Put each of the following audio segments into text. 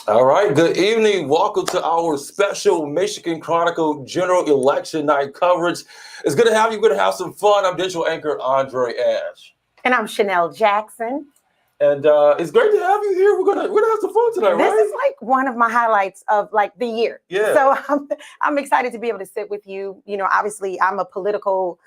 All right, good evening. Welcome to our special Michigan Chronicle General Election Night coverage. It's good to have you. We're going to have some fun. I'm digital anchor Andre Ash. And I'm Shanelle Jackson. And it's great to have you here. We're gonna have some fun tonight, This right? is like one of my highlights of like the year. Yeah. So I'm excited to be able to sit with you. You know, obviously I'm a political,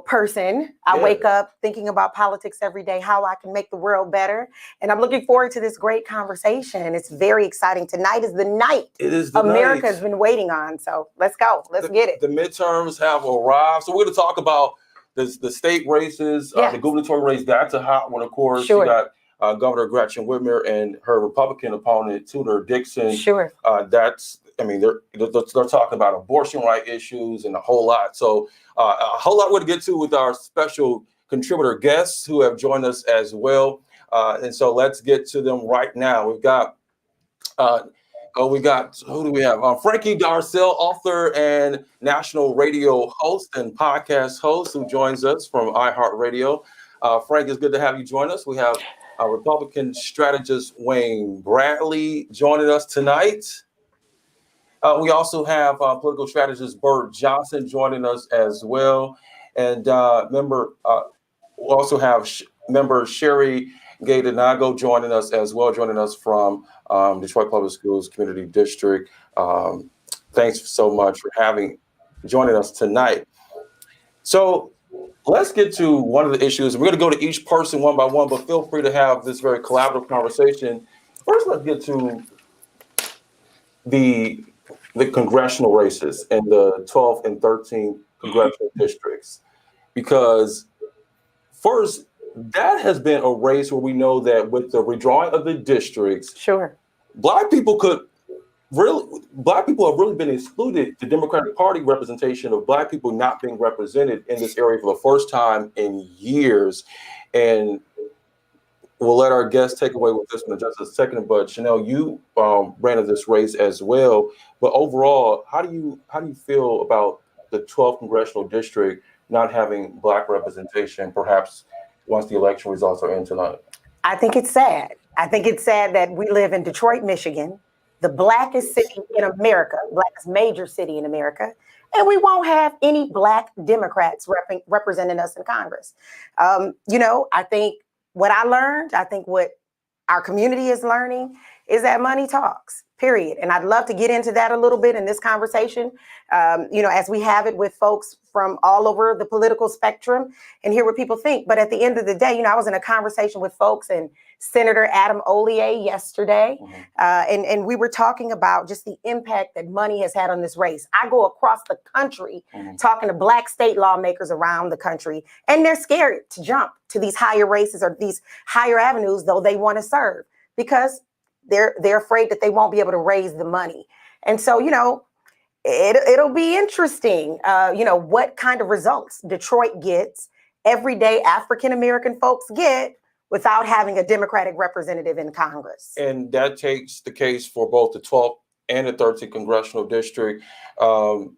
person. I wake up thinking about politics every day, how I can make the world better. And I'm looking forward to this great conversation. It's very exciting. Tonight is the night It is the America has night. been waiting on. So let's go. Let's get it. The midterms have arrived. So we're going to talk about the state races, the gubernatorial race. That's a hot one, of course. Sure. You got Governor Gretchen Whitmer and her Republican opponent, Tudor Dixon. Sure. They're talking about abortion right issues and a whole lot. So a whole lot we're to get to with our special contributor guests who have joined us as well. And so let's get to them right now. We've got who do we have? Frankie Darcell, author and national radio host and podcast host, who joins us from iHeartRadio. Frank, it's good to have you join us. We have Republican strategist Wayne Bradley joining us tonight. We also have political strategist Bert Johnson joining us as well. And we also have member Sherry Gaydanago joining us as well, joining us from Detroit Public Schools Community District. Thanks so much for joining us tonight. So let's get to one of the issues. We're going to go to each person one by one, but feel free to have this very collaborative conversation. First, let's get to the congressional races in the 12th and 13th congressional districts, because first, that has been a race where we know that with the redrawing of the districts, sure, Black people have really been excluded. The Democratic Party representation of Black people not being represented in this area for the first time in years. And we'll let our guests take away with this one in just a second. But Shanelle, you ran in this race as well. But overall, how do you feel about the 12th congressional district not having Black representation, perhaps once the election results are in tonight? I think it's sad. I think it's sad that we live in Detroit, Michigan, the blackest city in America, blackest major city in America, and we won't have any Black Democrats representing us in Congress. I think what I learned, I think what our community is learning is that money talks, period. And I'd love to get into that a little bit in this conversation, as we have it with folks from all over the political spectrum and hear what people think. But at the end of the day, I was in a conversation with folks and Senator Adam Ollier yesterday, and we were talking about just the impact that money has had on this race. I go across the country talking to Black state lawmakers around the country, and they're scared to jump to these higher races or these higher avenues, though they want to serve, because they're afraid that they won't be able to raise the money. And so, it'll be interesting, what kind of results Detroit gets, everyday African-American folks get, without having a Democratic representative in Congress. And that takes the case for both the 12th and the 13th congressional district. I'll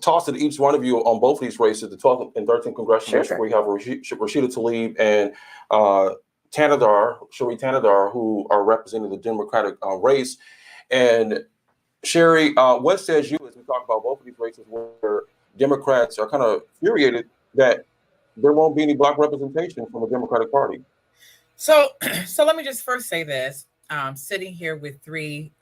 toss it to each one of you on both of these races, the 12th and 13th congressional district, where you have Rashida Tlaib and Sherry Tanadar, who are representing the Democratic race. And Sherry, what says you as we talk about both of these races where Democrats are kind of infuriated that there won't be any Black representation from the Democratic Party? So let me just first say this. Sitting here with three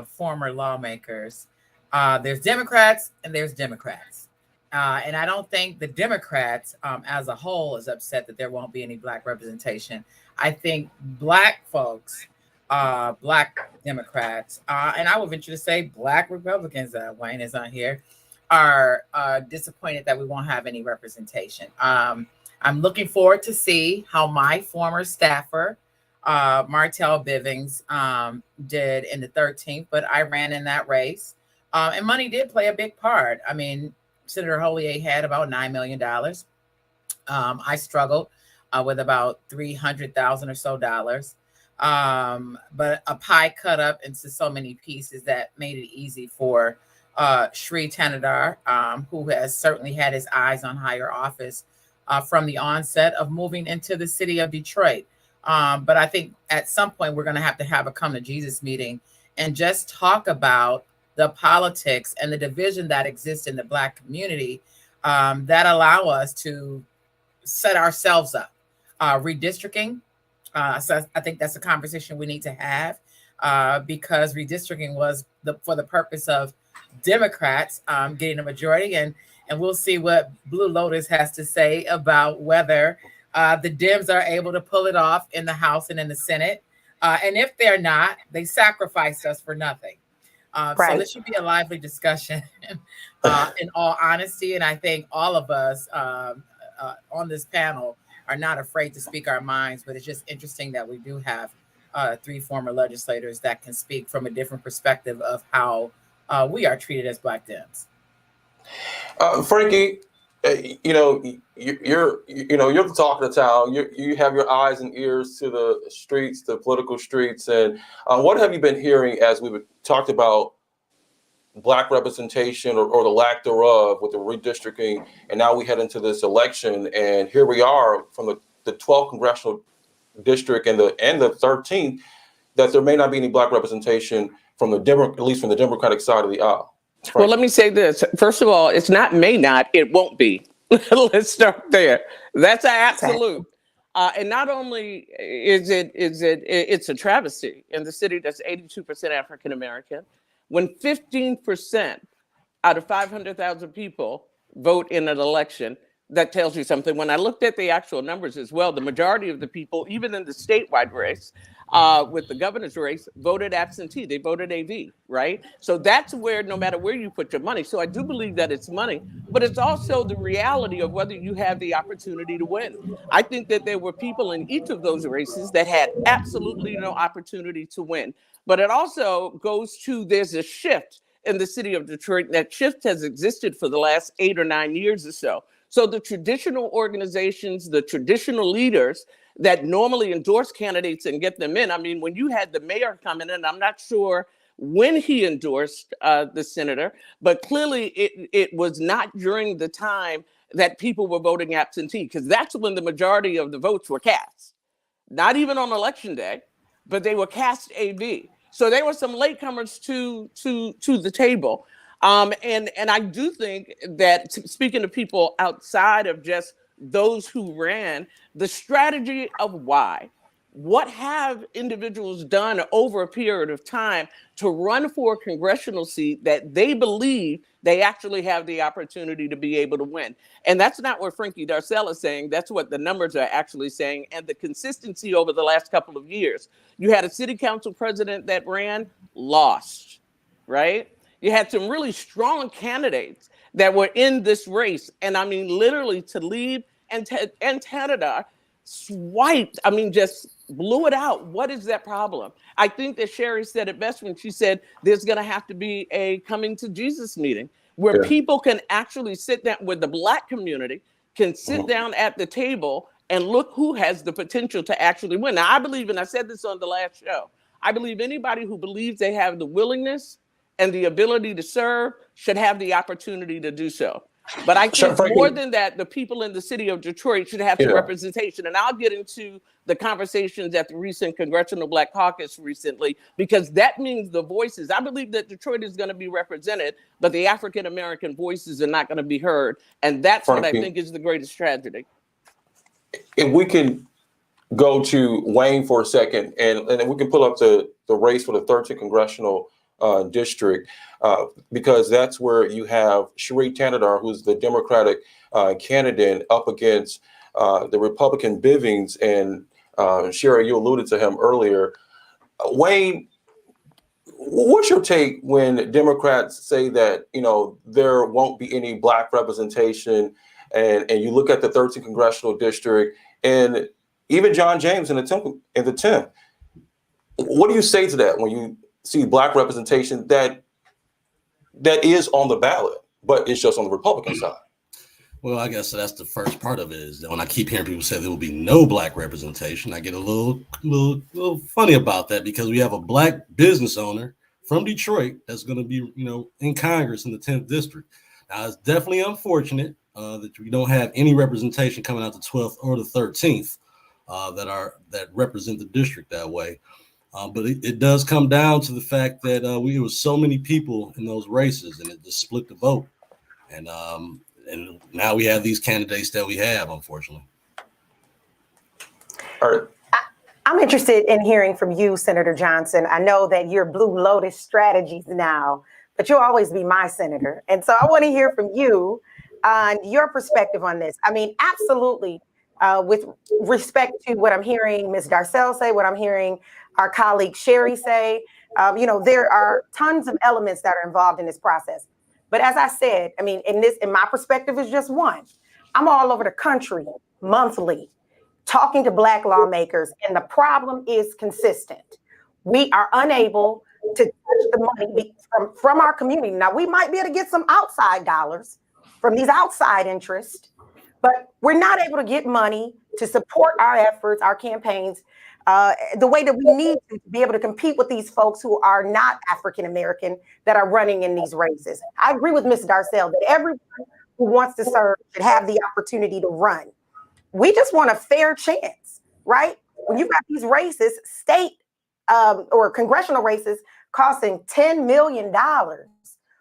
former lawmakers, there's Democrats and there's Democrats. And I don't think the Democrats as a whole is upset that there won't be any Black representation. I think Black folks, Black Democrats, and I would venture to say Black Republicans, Wayne is on here, are disappointed that we won't have any representation. I'm looking forward to see how my former staffer, Martell Bivens, did in the 13th, but I ran in that race. And money did play a big part. I mean, Senator Hollier had about $9 million. I struggled with about $300,000 or so dollars. But a pie cut up into so many pieces that made it easy for Sherry Tanadar, who has certainly had his eyes on higher office from the onset of moving into the city of Detroit. But I think at some point we're going to have a come to Jesus meeting and just talk about the politics and the division that exists in the Black community that allow us to set ourselves up. Redistricting. So I think that's a conversation we need to have because redistricting was for the purpose of Democrats getting a majority, and we'll see what Blue Lotus has to say about whether the Dems are able to pull it off in the House and in the Senate. And if they're not, they sacrificed us for nothing. So this should be a lively discussion in all honesty. And I think all of us on this panel are not afraid to speak our minds, but it's just interesting that we do have 3 former legislators that can speak from a different perspective of how we are treated as Black Dems. Frankie, you're the talk of the town. You have your eyes and ears to the streets, the political streets, and what have you been hearing as we've talked about Black representation or the lack thereof with the redistricting, and now we head into this election, and here we are from the 12th congressional district and the 13th, that there may not be any Black representation from at least from the Democratic side of the aisle. Frank. Well, let me say this. First of all, it's not may not, it won't be. Let's start there. That's an absolute. And not only it's a travesty in the city that's 82% African American, when 15% out of 500,000 people vote in an election, that tells you something. When I looked at the actual numbers as well, the majority of the people, even in the statewide race, with the governor's race, voted absentee. They voted AV, right? So that's where, no matter where you put your money. So I do believe that it's money, but it's also the reality of whether you have the opportunity to win. I think that there were people in each of those races that had absolutely no opportunity to win. But it also goes to, there's a shift in the city of Detroit. That shift has existed for the last 8 or 9 years or so. So the traditional organizations, the traditional leaders that normally endorse candidates and get them in. I mean, when you had the mayor come in, and I'm not sure when he endorsed the senator, but clearly it was not during the time that people were voting absentee, because that's when the majority of the votes were cast. Not even on election day, but they were cast AV. So there were some latecomers to the table. And I do think that, speaking to people outside of just those who ran, the strategy of why, what have individuals done over a period of time to run for a congressional seat that they believe they actually have the opportunity to be able to win? And that's not what Frankie Darcell is saying. That's what the numbers are actually saying. And the consistency over the last couple of years. You had a city council president that ran, lost, right? You had some really strong candidates that were in this race. And I mean, literally Tlaib and Tadadar swiped, I mean, just blew it out. What is that problem? I think that Sherry said it best when she said there's going to have to be a coming to Jesus meeting where people can actually sit down, where the Black community can sit down at the table and look who has the potential to actually win. Now, I believe, and I said this on the last show, I believe anybody who believes they have the willingness and the ability to serve should have the opportunity to do so. But I think more than that, the people in the city of Detroit should have some representation. And I'll get into the conversations at the recent Congressional Black Caucus recently, because that means the voices. I believe that Detroit is going to be represented, but the African-American voices are not going to be heard. And that's what I think is the greatest tragedy. If we can go to Wayne for a second, and we can pull up the race for the 13th Congressional district, because that's where you have Sheree Tandadar, who's the Democratic candidate, up against the Republican Bivens. And Sherry, you alluded to him earlier. Wayne, what's your take when Democrats say that, there won't be any Black representation, and you look at the 13th Congressional district and even John James in the 10th? What do you say to that when you see Black representation that is on the ballot, but it's just on the Republican side? Well, I guess that's the first part of it, is that when I keep hearing people say there will be no Black representation, I get a little funny about that, because we have a Black business owner from Detroit that's going to be, in Congress in the 10th district. Now, it's definitely unfortunate that we don't have any representation coming out the 12th or the 13th. that represent the district that way. But it does come down to the fact that we was so many people in those races, and it just split the vote. And now we have these candidates that we have, unfortunately. All right. I'm interested in hearing from you, Senator Johnson. I know that you're Blue Lotus strategies now, but you'll always be my senator. And so I want to hear from you on your perspective on this. I mean, absolutely, with respect to what I'm hearing Ms. Darcel say, what I'm hearing our colleague Sherry say, there are tons of elements that are involved in this process. But as I said, I mean, in my perspective is just one. I'm all over the country monthly talking to Black lawmakers, and the problem is consistent. We are unable to touch the money from our community. Now, we might be able to get some outside dollars from these outside interests, but we're not able to get money to support our efforts, our campaigns, the way that we need to be able to compete with these folks who are not African-American that are running in these races. I agree with Ms. Darcel that everyone who wants to serve should have the opportunity to run. We just want a fair chance, right? When you've got these races, state or congressional races costing $10 million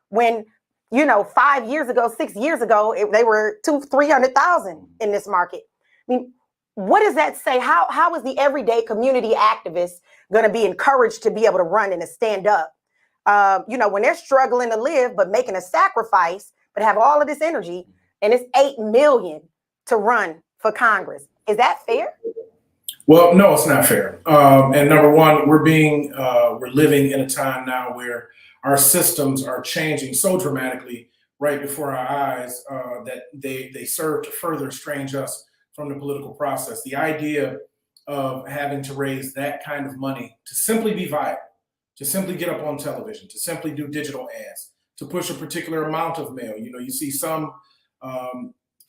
when, 5 years ago, 6 years ago, they were $300,000 in this market. I mean, what does that say? How is the everyday community activist going to be encouraged to be able to run and to stand up? When they're struggling to live, but making a sacrifice, but have all of this energy, and it's $8 million to run for Congress. Is that fair? Well, no, it's not fair. And number one, we're living in a time now where our systems are changing so dramatically right before our eyes that they serve to further estrange us from the political process. The idea of having to raise that kind of money to simply be viable, to simply get up on television, to simply do digital ads, to push a particular amount of mail. You see some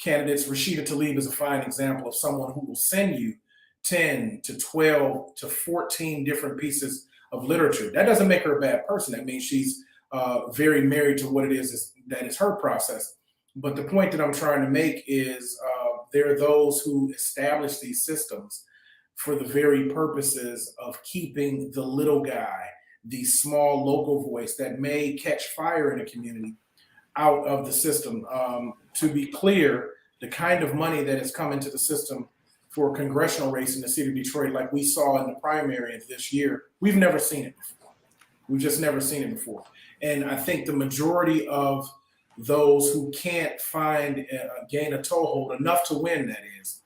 candidates, Rashida Tlaib is a fine example of someone who will send you 10 to 12 to 14 different pieces of literature. That doesn't make her a bad person. That means she's very married to what it is that is her process. But the point that I'm trying to make is there are those who establish these systems for the very purposes of keeping the little guy, the small local voice that may catch fire in a community, out of the system. To be clear, the kind of money that has come into the system for a congressional race in the city of Detroit, like we saw in the primary of this year, we've never seen it before. We've just never seen it before. And I think the majority of those who can't gain a toehold enough to win, that is,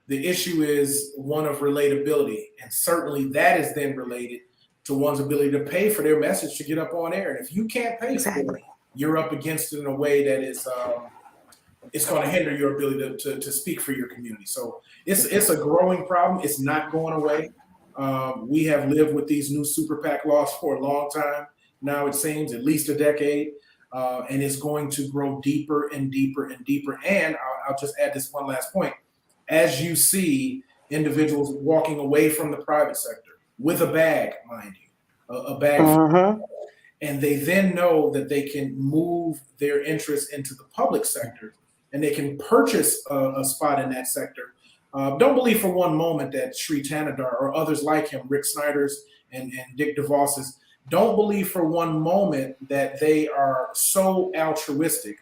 the issue is one of relatability. And certainly that is then related to one's ability to pay for their message to get up on air. And if you can't pay for it, you're up against it in a way that is it's going to hinder your ability to speak for your community. So it's a growing problem. It's not going away. We have lived with these new super PAC laws for a long time. Now it seems at least a decade, and it's going to grow deeper and deeper and deeper. And I'll just add this one last point. As you see individuals walking away from the private sector with a bag, mind you, a bag, and they then know that they can move their interests into the public sector and they can purchase a spot in that sector. Don't believe for one moment that Sri Tanadar or others like him, Rick Snyder's and Dick DeVos's, don't believe for one moment that they are so altruistic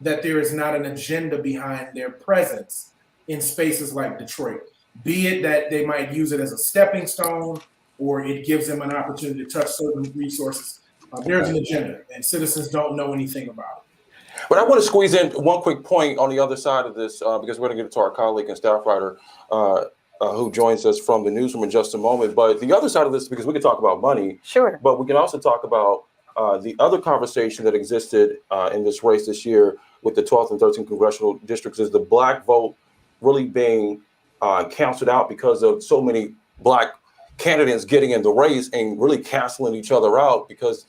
that there is not an agenda behind their presence in spaces like Detroit, be it that they might use it as a stepping stone or it gives them an opportunity to touch certain resources. There's an agenda, and citizens don't know anything about it. But I want to squeeze in one quick point on the other side of this, because we're going to get it to our colleague and staff writer who joins us from the newsroom in just a moment. But the other side of this, because we can talk about money, sure, but we can also talk about the other conversation that existed in this race this year with the 12th and 13th congressional districts is the Black vote really being canceled out because of so many Black candidates getting in the race and really canceling each other out because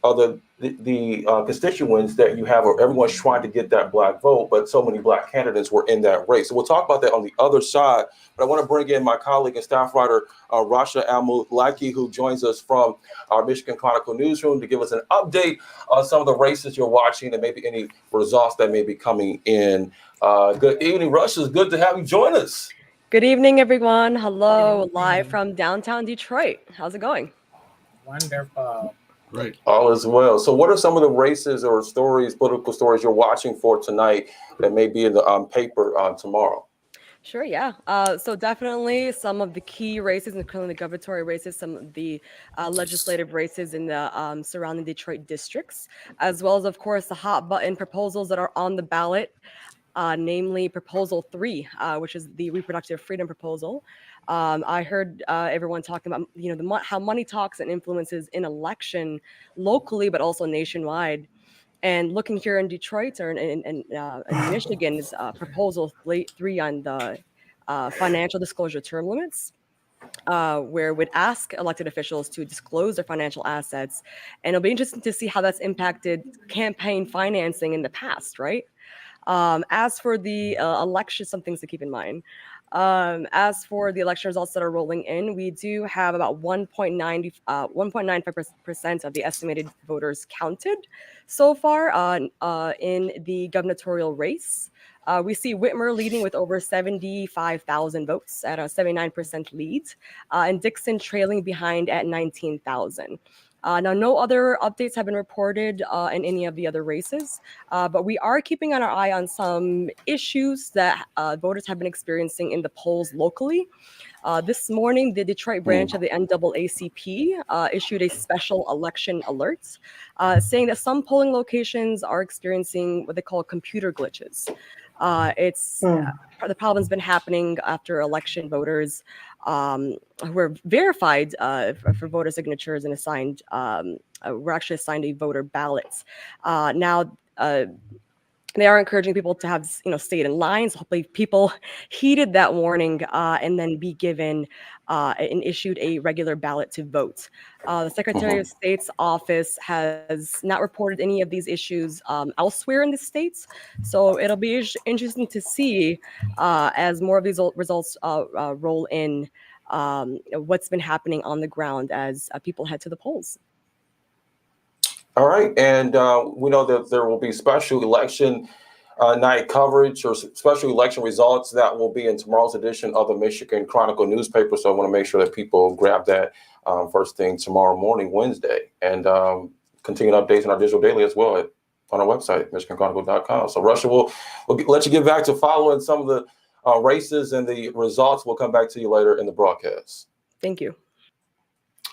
of the constituents that you have, or everyone's trying to get that Black vote, but so many Black candidates were in that race. So we'll talk about that on the other side. But I want to bring in my colleague and staff writer, Rasha Al-Mulaki, who joins us from our Michigan Chronicle newsroom to give us an update on some of the races you're watching and maybe any results that may be coming in. Good evening, Rasha. It's good to have you join us. Good evening, everyone. Hello, Good live evening. from downtown Detroit. How's it going? Wonderful. Great. All is well. So, what are some of the races or stories, political stories you're watching for tonight that may be in the paper tomorrow? Sure, yeah. So definitely some of the key races, including the gubernatorial races, some of the legislative races in the surrounding Detroit districts, as well as, of course, the hot button proposals that are on the ballot. Namely Proposal 3, which is the reproductive freedom proposal. I heard everyone talking about, how money talks and influences in election locally, but also nationwide. And looking here in Detroit or in Michigan is Proposal 3 on the financial disclosure term limits. Where would ask elected officials to disclose their financial assets, and it'll be interesting to see how that's impacted campaign financing in the past, right? As for the election, some things to keep in mind. As for the election results that are rolling in, we do have about 1.95% of the estimated voters counted so far in the gubernatorial race. We see Whitmer leading with over 75,000 votes at a 79% lead, and Dixon trailing behind at 19,000. Now, no other updates have been reported in any of the other races, but we are keeping our eye on some issues that voters have been experiencing in the polls locally. This morning, the Detroit branch of the NAACP issued a special election alert saying that some polling locations are experiencing what they call computer glitches. The problem's been happening after election voters who were verified for voter signatures and assigned were actually assigned a voter ballot. Now. They are encouraging people to have, stayed in lines. Hopefully, people heeded that warning and then be given and issued a regular ballot to vote. The Secretary of State's office has not reported any of these issues elsewhere in the states, so it'll be interesting to see as more of these results roll in what's been happening on the ground as people head to the polls. All right, and we know that there will be special election night coverage or special election results that will be in tomorrow's edition of the Michigan Chronicle newspaper. So I want to make sure that people grab that first thing tomorrow morning, Wednesday, and continued updates on our digital daily as well on our website, MichiganChronicle.com. So Russia, we'll let you get back to following some of the races and the results. We'll come back to you later in the broadcast. Thank you.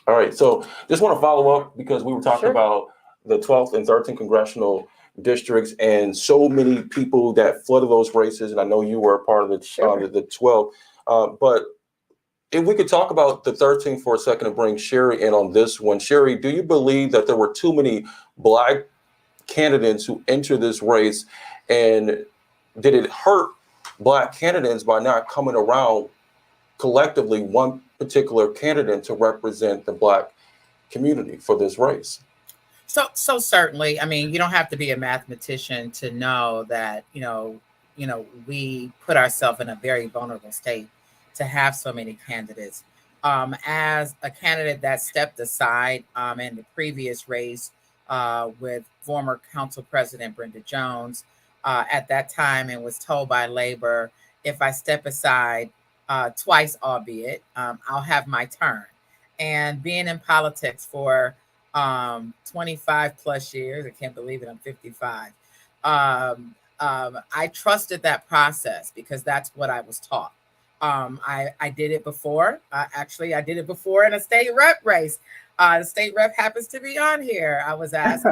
All right, so just want to follow up because we were talking Sure. about the 12th and 13th congressional districts and so many people that flooded those races. And I know you were a part of the 12th. But if we could talk about the 13th for a second and bring Sherry in on this one. Sherry, do you believe that there were too many Black candidates who entered this race? And did it hurt Black candidates by not coming around collectively one particular candidate to represent the Black community for this race? So certainly, I mean, you don't have to be a mathematician to know that, we put ourselves in a very vulnerable state to have so many candidates. As a candidate that stepped aside in the previous race with former Council President Brenda Jones at that time, and was told by Labor, if I step aside twice, albeit, I'll have my turn. And being in politics for 25 plus years. I can't believe it. I'm 55. I trusted that process because that's what I was taught. I did it before. Actually, I did it before in a state rep race. The state rep happens to be on here. I was asked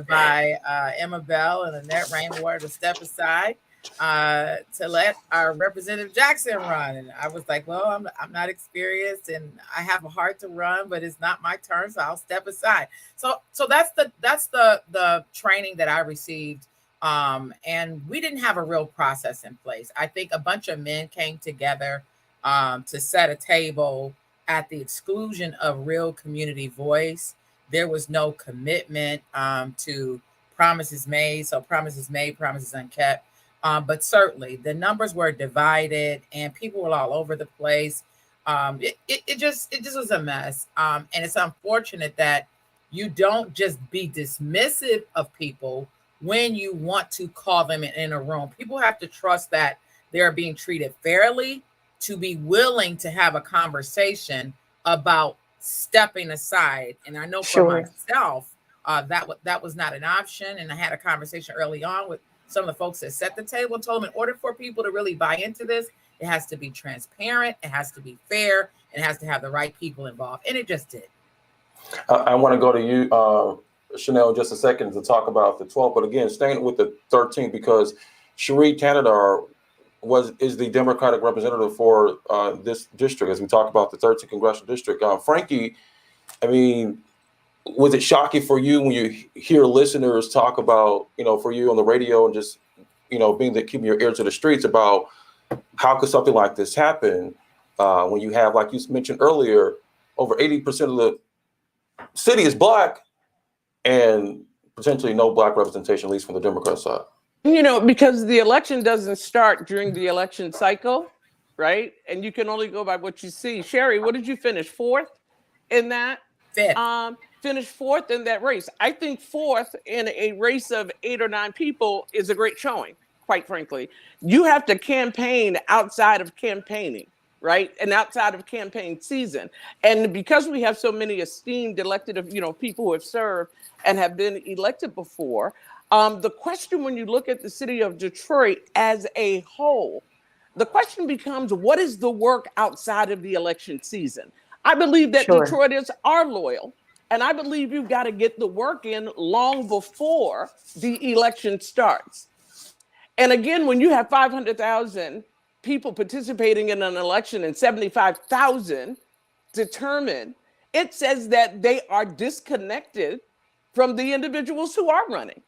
by Emma Bell and Annette Rainwater to step aside to let our Representative Jackson run. And I was like, well, I'm not experienced and I have a heart to run, but it's not my turn, so I'll step aside. So that's the training that I received. And we didn't have a real process in place. I think a bunch of men came together to set a table at the exclusion of real community voice. There was no commitment to promises made. So promises made, promises unkept. But certainly the numbers were divided and people were all over the place. It just was a mess. And it's unfortunate that you don't just be dismissive of people when you want to call them in a room. People have to trust that they're being treated fairly to be willing to have a conversation about stepping aside. And I know for myself, that was not an option. And I had a conversation early on with some of the folks that set the table, told them in order for people to really buy into this, it has to be transparent, it has to be fair, and it has to have the right people involved. And it just did. I want to go to you, Shanelle, in just a second to talk about the 12th. But again, staying with the 13th, because Cherie Canada is the Democratic representative for this district, as we talk about the 13th congressional district. Frankie, I mean, was it shocking for you when you hear listeners talk about, for you on the radio and just, keeping your ear to the streets about how could something like this happen when you have, like you mentioned earlier, over 80% of the city is Black and potentially no Black representation, at least from the Democrat side? Because the election doesn't start during the election cycle, right? And you can only go by what you see. Sherry, what did you finish? Fourth in that? Fifth. Finished fourth in that race. I think fourth in a race of 8 or 9 people is a great showing, quite frankly. You have to campaign outside of campaigning, right? And outside of campaign season. And because we have so many esteemed elected, people who have served and have been elected before, the question when you look at the city of Detroit as a whole, the question becomes, what is the work outside of the election season? I believe that Detroiters are loyal. And I believe you've got to get the work in long before the election starts. And again, when you have 500,000 people participating in an election and 75,000 determined, it says that they are disconnected from the individuals who are running.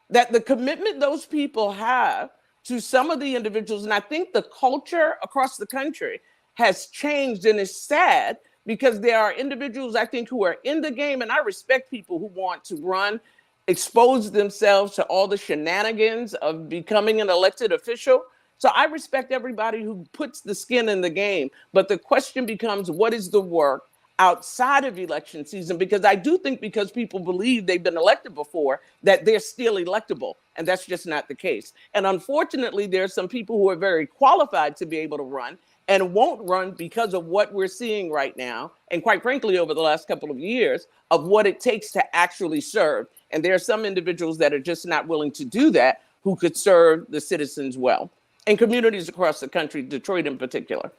That the commitment those people have to some of the individuals, and I think the culture across the country has changed, and is sad because there are individuals, I think, who are in the game, and I respect people who want to run, expose themselves to all the shenanigans of becoming an elected official. So I respect everybody who puts the skin in the game, but the question becomes, what is the work outside of election season? Because I do think because people believe they've been elected before, that they're still electable, and that's just not the case. And unfortunately, there are some people who are very qualified to be able to run and won't run because of what we're seeing right now, and quite frankly, over the last couple of years, of what it takes to actually serve. And there are some individuals that are just not willing to do that, who could serve the citizens well, and communities across the country, Detroit in particular.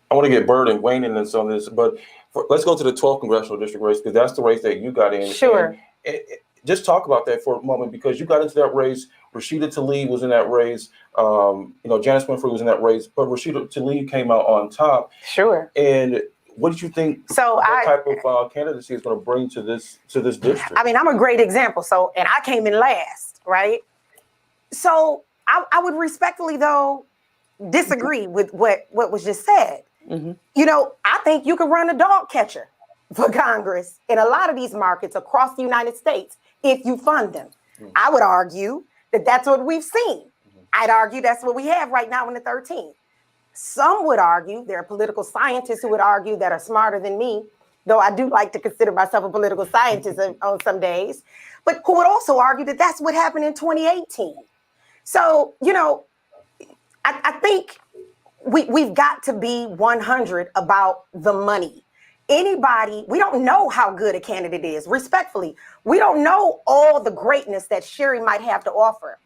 I want to get Bird and Wayne in this on this, but let's go to the 12th congressional district race, because that's the race that you got in. Sure. And just talk about that for a moment, because you got into that race. Rashida Tlaib was in that race. Janice Winfrey was in that race, but Rashida Tlaib came out on top. Sure. And what did you think? What type of candidacy is going to bring to this district? I mean, I'm a great example. And I came in last, right? So I would respectfully, though, disagree with what was just said. Mm-hmm. I think you could run a dog catcher for Congress in a lot of these markets across the United States if you fund them. Mm-hmm. I would argue that that's what we've seen. Mm-hmm. I'd argue that's what we have right now in the 13th. Some would argue, there are political scientists who would argue that are smarter than me, though I do like to consider myself a political scientist on some days, but who would also argue that that's what happened in 2018. So, I think we've got to be 100 about the money. We don't know how good a candidate is, respectfully. We don't know all the greatness that Sherry might have to offer,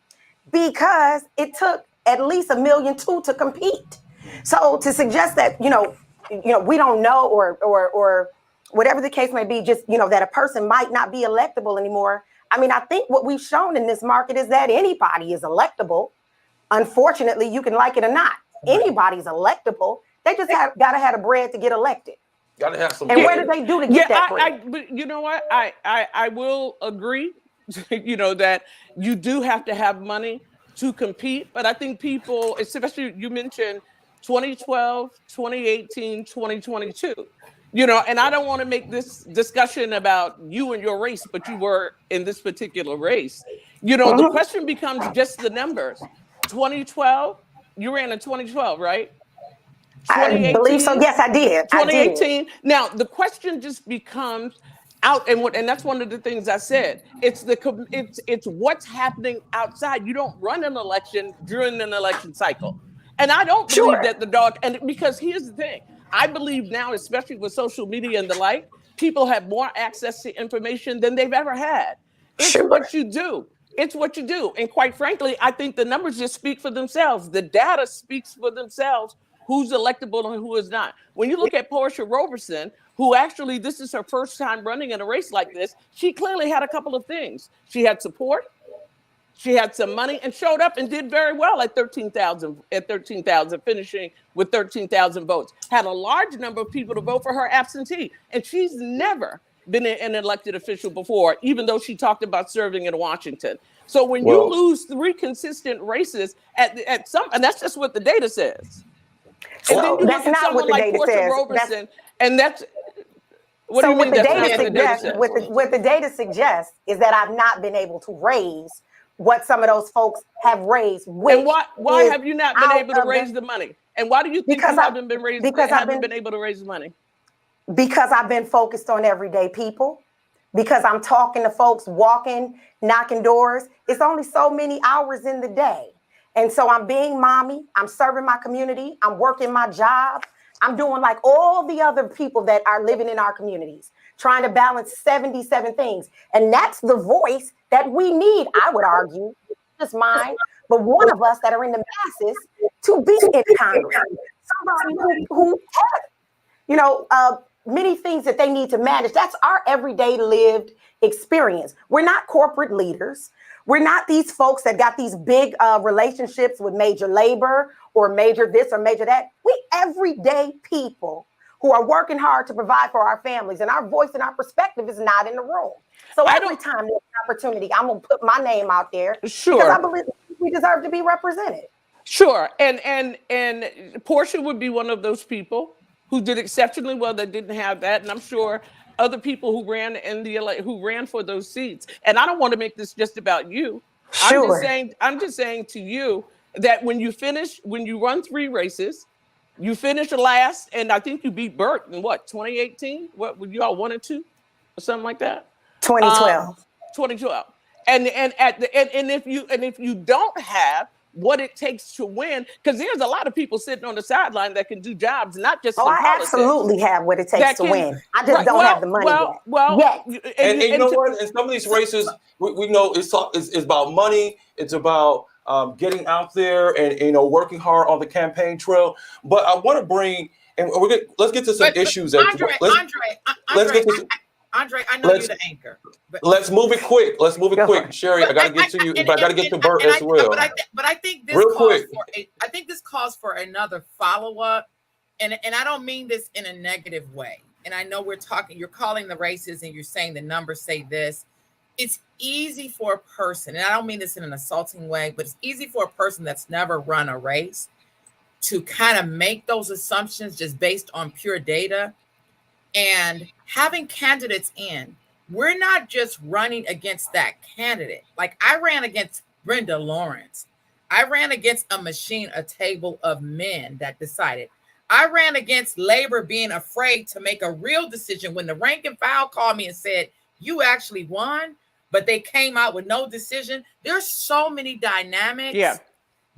because it took at least $1.2 million to compete. So to suggest that, we don't know, or whatever the case may be, just, that a person might not be electable anymore. I mean, I think what we've shown in this market is that anybody is electable. Unfortunately, you can like it or not. Anybody's electable. They just gotta have the bread to get elected. Gotta have some. And what did they do to get that bread? But you know what? I will agree. That you do have to have money to compete. But I think people, especially you mentioned 2012, 2018, 2022. And I don't want to make this discussion about you and your race, but you were in this particular race. The question becomes just the numbers. 2012, you ran in 2012, right? I believe so. Yes, I did. 2018. Now, the question just becomes out, and that's one of the things I said. It's what's happening outside. You don't run an election during an election cycle. And I don't believe Sure. that the dog, and because here's the thing, I believe now, especially with social media and the like, people have more access to information than they've ever had. It's Sure. what you do. It's what you do. And quite frankly, I think the numbers just speak for themselves. The data speaks for themselves, who's electable and who is not. When you look at Portia Roberson, who actually, this is her first time running in a race like this, she clearly had a couple of things. She had support, she had some money, and showed up and did very well at 13,000, finishing with 13,000 votes. Had a large number of people to vote for her absentee. And she's never been an elected official before, even though she talked about serving in Washington. So when you lose 3 consistent races at some, and that's just what the data says. And then you look at someone like Portia Roberson, and that's, what do you mean? What the data suggests is that I've not been able to raise what some of those folks have raised. And why have you not been able to raise the money? And why do you think you haven't been able to raise money? Because I've been focused on everyday people, because I'm talking to folks, walking, knocking doors. It's only so many hours in the day. And so I'm being mommy, I'm serving my community, I'm working my job, I'm doing like all the other people that are living in our communities, trying to balance 77 things. And that's the voice that we need, I would argue, just mine, but one of us that are in the masses to be in Congress. Somebody who has, many things that they need to manage. That's our everyday lived experience. We're not corporate leaders. We're not these folks that got these big relationships with major labor or major this or major that. We everyday people who are working hard to provide for our families, and our voice and our perspective is not in the room. So every time there's an opportunity, I'm gonna put my name out there. Sure. Because I believe we deserve to be represented. Sure. And Portia would be one of those people who did exceptionally well that didn't have that. And I'm sure other people who ran for those seats. And I don't want to make this just about you. Sure. I'm just saying to you that when you run 3 races, you finish last, and I think you beat Burt in 2018? What were you all 1 and 2 or something like that? 2012. 2012. And if you don't have what it takes to win, because there's a lot of people sitting on the sideline that can do jobs, not just in politics. I absolutely have what it takes to win. I just don't have the money yet. And you know what? In some of these races, we know it's about money. It's about getting out there and working hard on the campaign trail. But I want to bring, and let's get to some issues. Andre, I know you're the anchor. Let's move it quick. Sherry, I got to get to you, but I got to get to Burt as well. But I think this calls for another follow-up, and I don't mean this in a negative way. And I know you're calling the races and you're saying the numbers say this. It's easy for a person, and I don't mean this in an assaulting way, but it's easy for a person that's never run a race to kind of make those assumptions just based on pure data. And having candidates in, we're not just running against that candidate. Like I ran against Brenda Lawrence. I ran against a table of men that decided. I ran against labor being afraid to make a real decision when the rank and file called me and said, you actually won, but they came out with no decision. There's so many dynamics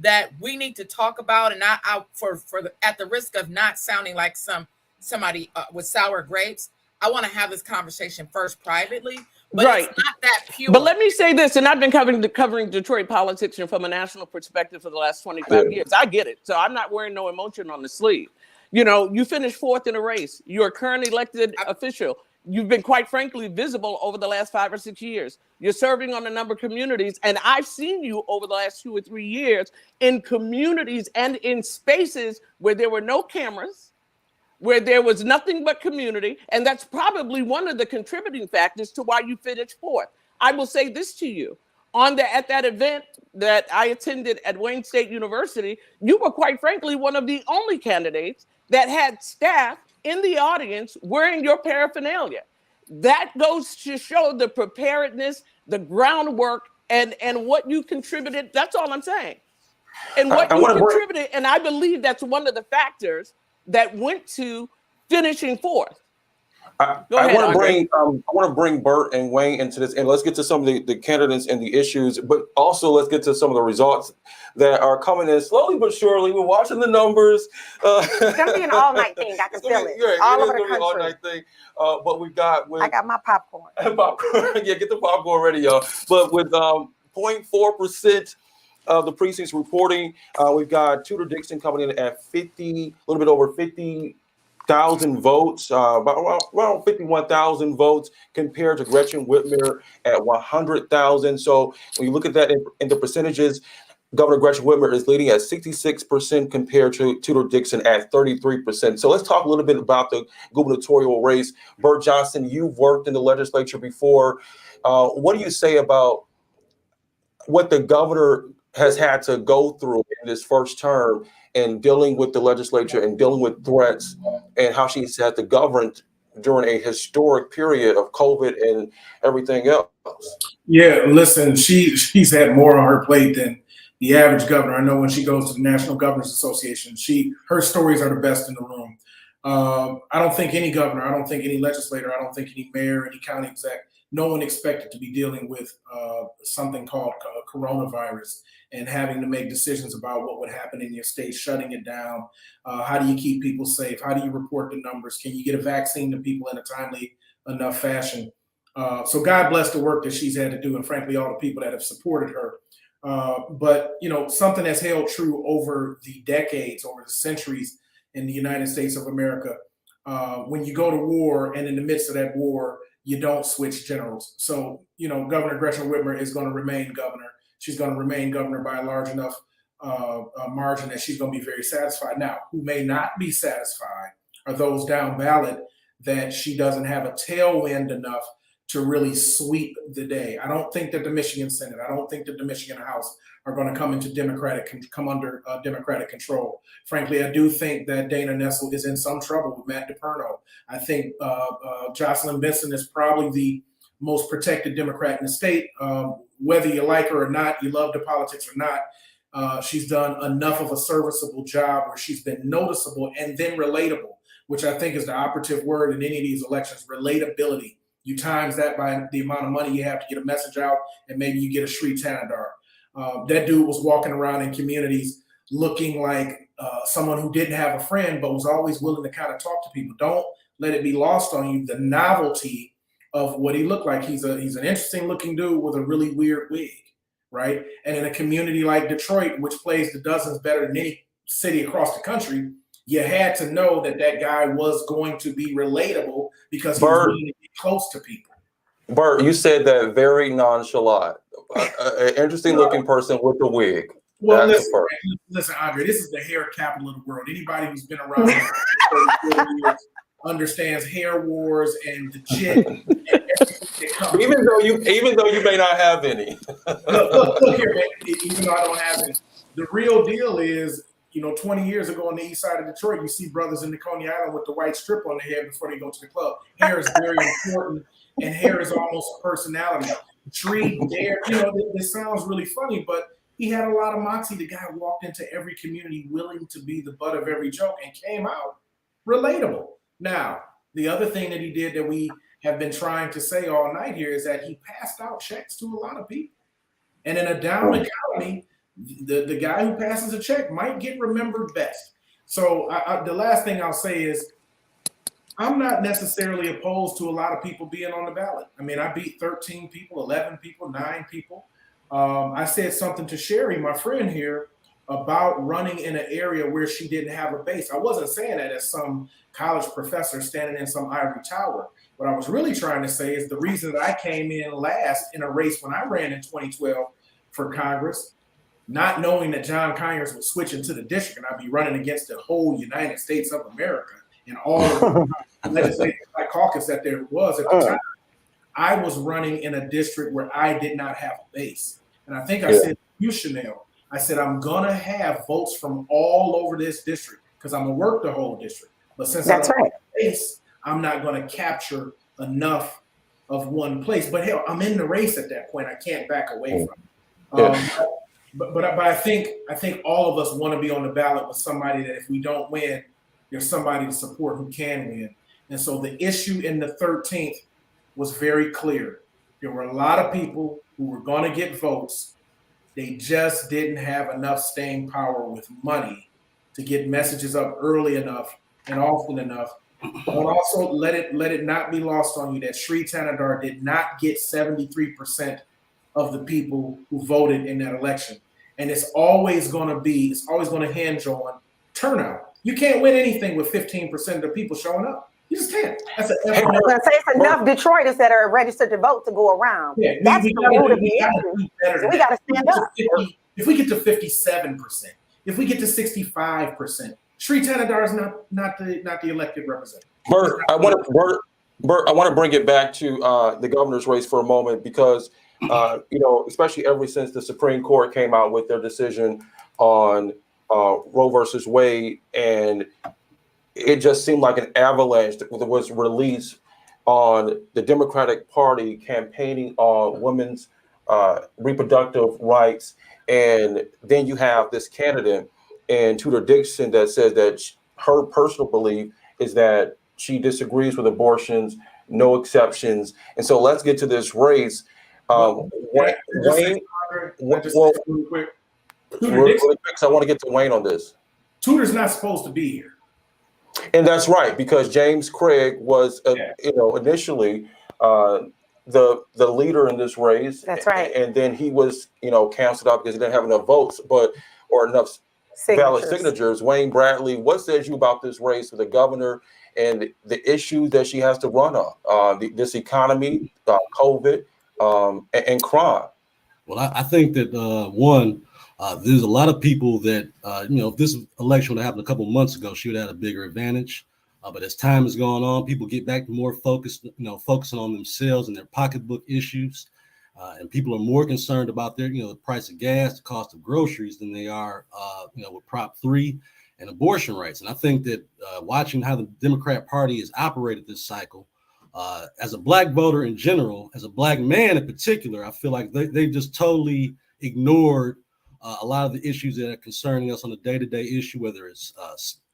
that we need to talk about. And at the risk of not sounding like somebody with sour grapes, I want to have this conversation first privately, but it's not that pure. But let me say this, and I've been covering Detroit politics from a national perspective for the last 25 years. I get it. So I'm not wearing no emotion on the sleeve. You finished 4th in a race. You're a current elected official. You've been, quite frankly, visible over the last 5 or 6 years. You're serving on a number of communities. And I've seen you over the last 2 or 3 years in communities and in spaces where there were no cameras, where there was nothing but community. And that's probably one of the contributing factors to why you finished 4th. I will say this to you. At that event that I attended at Wayne State University, you were, quite frankly, one of the only candidates that had staff in the audience wearing your paraphernalia. That goes to show the preparedness, the groundwork, and what you contributed. That's all I'm saying. And what you contributed, and I believe that's one of the factors that went to finishing 4th. Go I ahead, want to Andre. bring Bert and Wayne into this, and let's get to some of the candidates and the issues, but also let's get to some of the results that are coming in slowly but surely. We're watching the numbers. It's gonna be an all-night thing. I can feel it. Yeah, All it is over the going to be an country. all-night thing. But we've got I got my popcorn. popcorn. Yeah, get the popcorn ready, y'all. But with 0.4% of the precincts reporting, we've got Tudor Dixon coming in at 50, a little bit over 50,000 votes, about around 51,000 votes compared to Gretchen Whitmer at 100,000. So when you look at that in the percentages, Governor Gretchen Whitmer is leading at 66% compared to Tudor Dixon at 33%. So let's talk a little bit about the gubernatorial race. Bert Johnson, you've worked in the legislature before. What do you say about what the governor has had to go through in this first term and dealing with the legislature and dealing with threats, and how she's had to govern during a historic period of COVID and everything else? Yeah, listen, she's had more on her plate than the average governor. I know when she goes to the National Governors Association, her stories are the best in the room. I don't think any governor, I don't think any legislator, I don't think any mayor, any county exec, no one expected to be dealing with something called coronavirus and having to make decisions about what would happen in your state, shutting it down. How do you keep people safe? How do you report the numbers? Can you get a vaccine to people in a timely enough fashion? So God bless the work that she's had to do, and frankly, all the people that have supported her. But something that's held true over the decades, over the centuries in the United States of America. When you go to war, and in the midst of that war, you don't switch generals. So Governor Gretchen Whitmer is going to remain governor. She's going to remain governor by a large enough margin that she's going to be very satisfied. Now, who may not be satisfied are those down ballot that she doesn't have a tailwind enough to really sweep the day. I don't think that the Michigan Senate, I don't think that the Michigan House are going to come under Democratic control. Frankly, I do think that Dana Nessel is in some trouble with Matt DePerno. I think Jocelyn Benson is probably the most protected Democrat in the state. Whether you like her or not, you love the politics or not, she's done enough of a serviceable job where she's been noticeable and then relatable, which I think is the operative word in any of these elections, relatability. You times that by the amount of money you have to get a message out, and maybe you get a Sri Tanadar. That dude was walking around in communities looking like someone who didn't have a friend, but was always willing to kind of talk to people. Don't let it be lost on you, the novelty of what he looked like. He's an interesting looking dude with a really weird wig, right? And in a community like Detroit, which plays the dozens better than any city across the country, you had to know that guy was going to be relatable because he was willing to be close to people. Bert, you said that very nonchalant. An interesting looking person with a wig. Well, listen, Andre, this is the hair capital of the world. Anybody who's been around for 30 years understands hair wars and the jit. Even though you may not have any. look here, man. Even though I don't have any, the real deal is, 20 years ago on the east side of Detroit, you see brothers in the Coney Island with the white strip on their head before they go to the club. Hair is very important, and hair is almost a personality. Tree, Dare, this sounds really funny, but he had a lot of moxie. The guy walked into every community willing to be the butt of every joke and came out relatable. Now, the other thing that he did that we have been trying to say all night here is that he passed out checks to a lot of people. And in a down economy, the guy who passes a check might get remembered best. So the last thing I'll say is I'm not necessarily opposed to a lot of people being on the ballot. I mean, I beat 13 people, 11 people, 9 people. I said something to Sherry, my friend here, about running in an area where she didn't have a base. I wasn't saying that as some college professor standing in some ivory tower. What I was really trying to say is the reason that I came in last in a race when I ran in 2012 for Congress, not knowing that John Conyers was switching to the district and I'd be running against the whole United States of America and all of the legislative caucus that there was at the time, I was running in a district where I did not have a base. And I think I said to you, Shanelle, I said, I'm going to have votes from all over this district because I'm going to work the whole district. But since I don't have a base, I'm not going to capture enough of one place. But hell, I'm in the race at that point. I can't back away from it. But I think all of us want to be on the ballot with somebody that if we don't win, there's somebody to support who can win. And so the issue in the 13th was very clear. There were a lot of people who were going to get votes. They just didn't have enough staying power with money to get messages up early enough and often enough. But also let it not be lost on you that Sri Tanadar did not get 73% of the people who voted in that election. And it's always going to hinge on turnout. You can't win anything with 15% of the people showing up. You just can't. That's an I was gonna say it's enough Detroiters that are registered to vote to go around. Yeah, That's the root of the issue. So we got to stand up. If we get to 57%, if we get to 65%, Sri Tanadar is not the elected representative. Bert, I want to bring it back to the governor's race for a moment because especially ever since the Supreme Court came out with their decision on Roe versus Wade, and it just seemed like an avalanche that was released on the Democratic Party campaigning on women's reproductive rights. And then you have this candidate and Tudor Dixon that says that her personal belief is that she disagrees with abortions, no exceptions. And so let's get to this race. Wayne, really quick, I want to get to Wayne on this. Tudor's not supposed to be here. And that's right, because James Craig was, initially the leader in this race. That's right. And then he was, canceled out because he didn't have enough votes, or enough valid signatures. Wayne Bradley, what says you about this race for the governor and the issues that she has to run on, this economy, COVID, and crime? Well, I think that there's a lot of people that if this election would have happened a couple months ago, she would have had a bigger advantage. But as time has gone on, people get back to more focusing on themselves and their pocketbook issues, and people are more concerned about their the price of gas, the cost of groceries, than they are with Prop 3 and abortion rights. And I think that watching how the Democrat Party has operated this cycle, as a Black voter in general, as a Black man in particular, I feel like they've just totally ignored a lot of the issues that are concerning us on a day-to-day issue, whether it's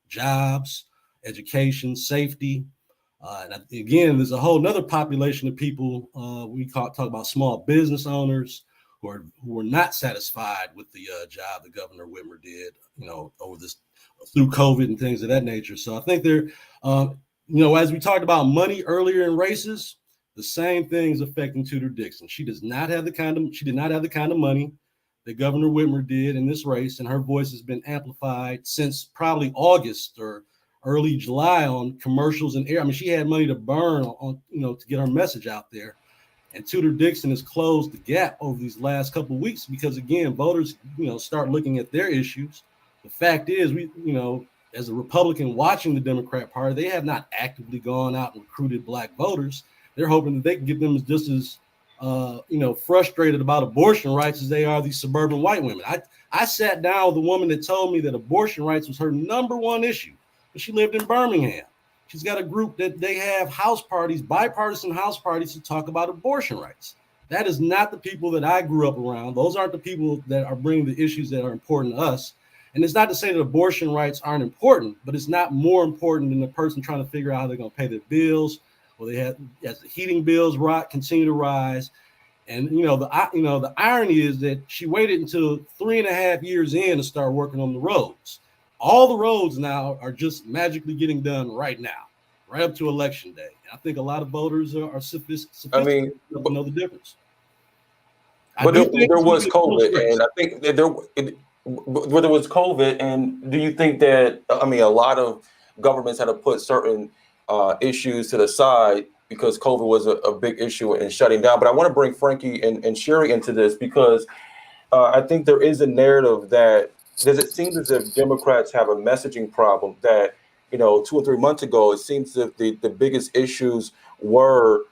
jobs, education, safety. And again, there's a whole nother population of people, we talk about small business owners who are not satisfied with the job that Governor Whitmer did, over this through COVID and things of that nature. So I think they're, as we talked about money earlier in races, the same things affecting Tudor Dixon. She did not have the kind of money that Governor Whitmer did in this race, and her voice has been amplified since probably August or early July on commercials and air. I mean, she had money to burn on, to get her message out there. And Tudor Dixon has closed the gap over these last couple of weeks because, again, voters, start looking at their issues. The fact is, as a Republican watching the Democrat Party, they have not actively gone out and recruited Black voters. They're hoping that they can get them just as frustrated about abortion rights as they are these suburban white women. I sat down with a woman that told me that abortion rights was her number one issue, but she lived in Birmingham. She's got a group that they have house parties, bipartisan house parties, to talk about abortion rights. That is not the people that I grew up around. Those aren't the people that are bringing the issues that are important to us. And it's not to say that abortion rights aren't important, but it's not more important than the person trying to figure out how they're going to pay their bills. Well, they have, as the heating bills continue to rise. And, the irony is that she waited until 3.5 years in to start working on the roads. All the roads now are just magically getting done right now, right up to election day. And I think a lot of voters are sophisticated enough to know the difference. But there was COVID, and I think that there was COVID. And do you think that, a lot of governments had to put certain issues to the side because COVID was a big issue in shutting down? But I want to bring Frankie and Sherry into this because I think there is a narrative that, does it seem as if Democrats have a messaging problem that, 2 or 3 months ago, it seems that the biggest issues were,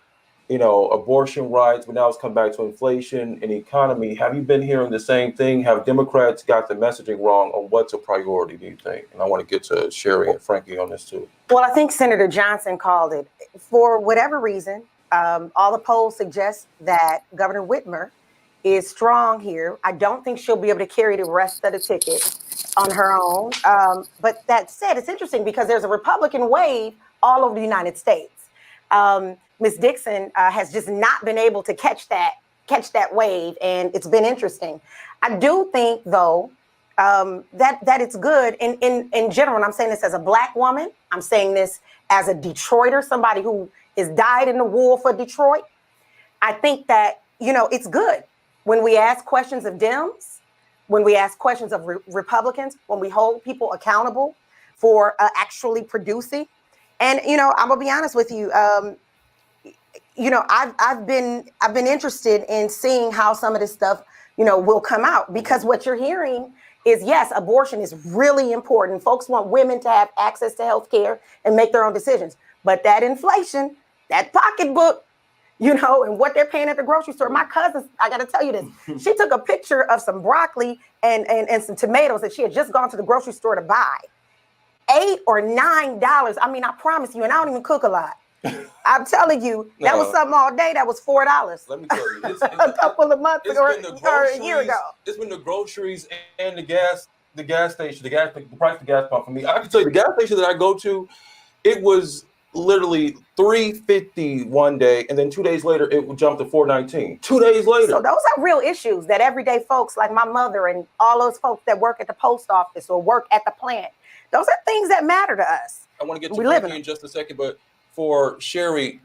abortion rights, but now it's come back to inflation and economy. Have you been hearing the same thing? Have Democrats got the messaging wrong on what's a priority, do you think? And I want to get to Sherry and Frankie on this too. Well, I think Senator Johnson called it. For whatever reason, all the polls suggest that Governor Whitmer is strong here. I don't think she'll be able to carry the rest of the ticket on her own. But that said, it's interesting because there's a Republican wave all over the United States. Ms. Dixon has just not been able to catch that wave, and it's been interesting. I do think, though, that it's good in general, and I'm saying this as a Black woman, I'm saying this as a Detroiter, somebody who has died in the war for Detroit. I think that, it's good when we ask questions of Dems, when we ask questions of Republicans, when we hold people accountable for actually producing. And, I'm gonna be honest with you. I've been interested in seeing how some of this stuff, will come out, because what you're hearing is, yes, abortion is really important. Folks want women to have access to health care and make their own decisions. But that inflation, that pocketbook, and what they're paying at the grocery store. My cousin, I got to tell you this, she took a picture of some broccoli and some tomatoes that she had just gone to the grocery store to buy. $8 or $9. I mean, I promise you, and I don't even cook a lot. I'm telling you, that was something all day. That was $4. Let me tell you, a couple of months ago or a year ago. It's been the groceries and the gas station, the price of the gas pump for me. I can tell you, the gas station that I go to, it was literally $3.50 one day, and then 2 days later it would jump to $4.19. 2 days later. So those are real issues that everyday folks like my mother and all those folks that work at the post office or work at the plant, those are things that matter to us. I want to get to Frankie in just a second, but for Sherry,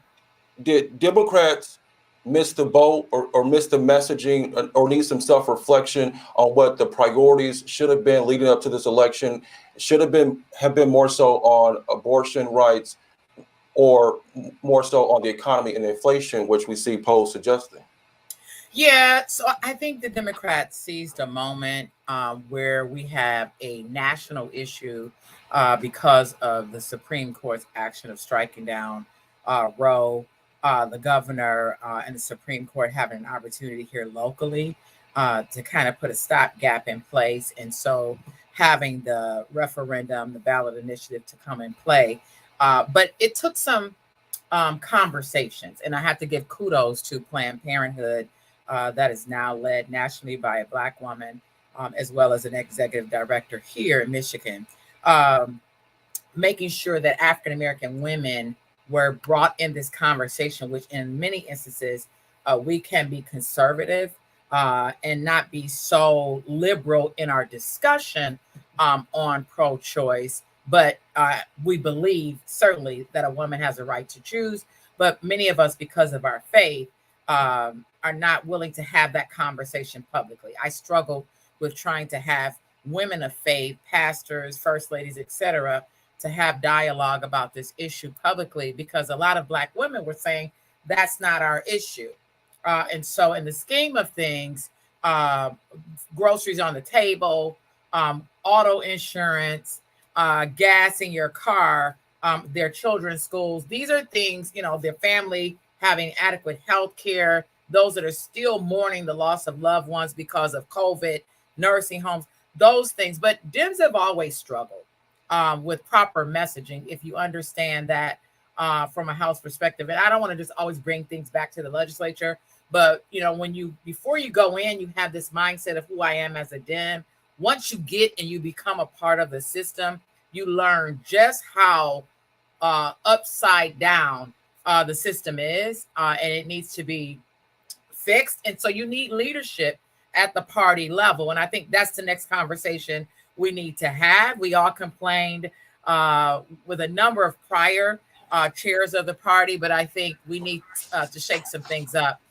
did Democrats miss the boat or miss the messaging or need some self-reflection on what the priorities should have been leading up to this election? Should have been more so on abortion rights, or more so on the economy and inflation, which we see polls suggesting? Yeah, so I think the Democrats seized a moment where we have a national issue because of the Supreme Court's action of striking down Roe, the governor and the Supreme Court having an opportunity here locally to kind of put a stopgap in place. And so having the referendum, the ballot initiative to come in play. But it took some conversations, and I have to give kudos to Planned Parenthood that is now led nationally by a Black woman, as well as an executive director here in Michigan, making sure that African-American women were brought in this conversation, which in many instances, we can be conservative and not be so liberal in our discussion on pro-choice. But we believe certainly that a woman has a right to choose. But many of us, because of our faith, are not willing to have that conversation publicly. I struggled with trying to have women of faith, pastors, first ladies, etc., to have dialogue about this issue publicly, because a lot of Black women were saying that's not our issue. And so in the scheme of things, groceries on the table, auto insurance, gas in your car, their children's schools. These are things, their family having adequate health care, those that are still mourning the loss of loved ones because of COVID, nursing homes, those things. But Dems have always struggled with proper messaging, if you understand that from a House perspective. And I don't want to just always bring things back to the legislature, but, before you go in, you have this mindset of who I am as a Dem. Once you get and you become a part of the system, you learn just how upside down the system is, and it needs to be fixed. And so you need leadership at the party level. And I think that's the next conversation we need to have. We all complained with a number of prior chairs of the party, but I think we need to shake some things up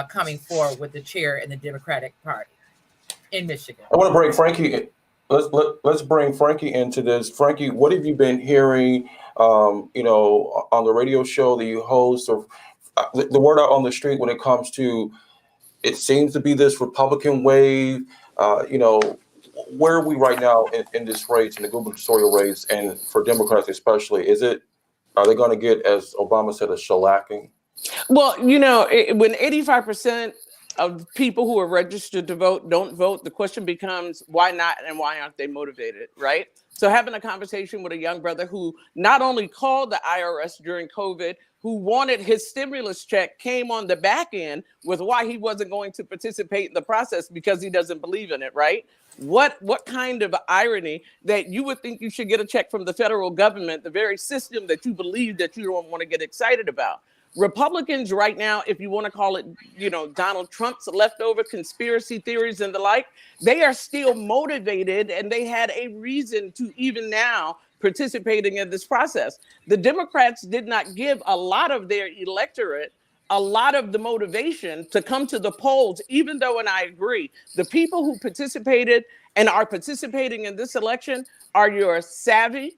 coming forward with the chair in the Democratic Party in Michigan. I want to bring Frankie in. Let's bring Frankie into this. Frankie, what have you been hearing, on the radio show that you host, or the word out on the street when it comes to, it seems to be this Republican wave, where are we right now in this race, in the gubernatorial race, and for Democrats especially? Are they going to get, as Obama said, a shellacking? Well, when 85% of people who are registered to vote don't vote, the question becomes why not, and why aren't they motivated, right? So having a conversation with a young brother who not only called the IRS during COVID, who wanted his stimulus check came on the back end with why he wasn't going to participate in the process because he doesn't believe in it, right? What kind of irony that you would think you should get a check from the federal government, the very system that you believe that you don't want to get excited about. Republicans right now, if you want to call it, Donald Trump's leftover conspiracy theories and the like, they are still motivated and they had a reason to even now participating in this process. The Democrats did not give a lot of their electorate a lot of the motivation to come to the polls, even though, and I agree, the people who participated and are participating in this election are your savvy,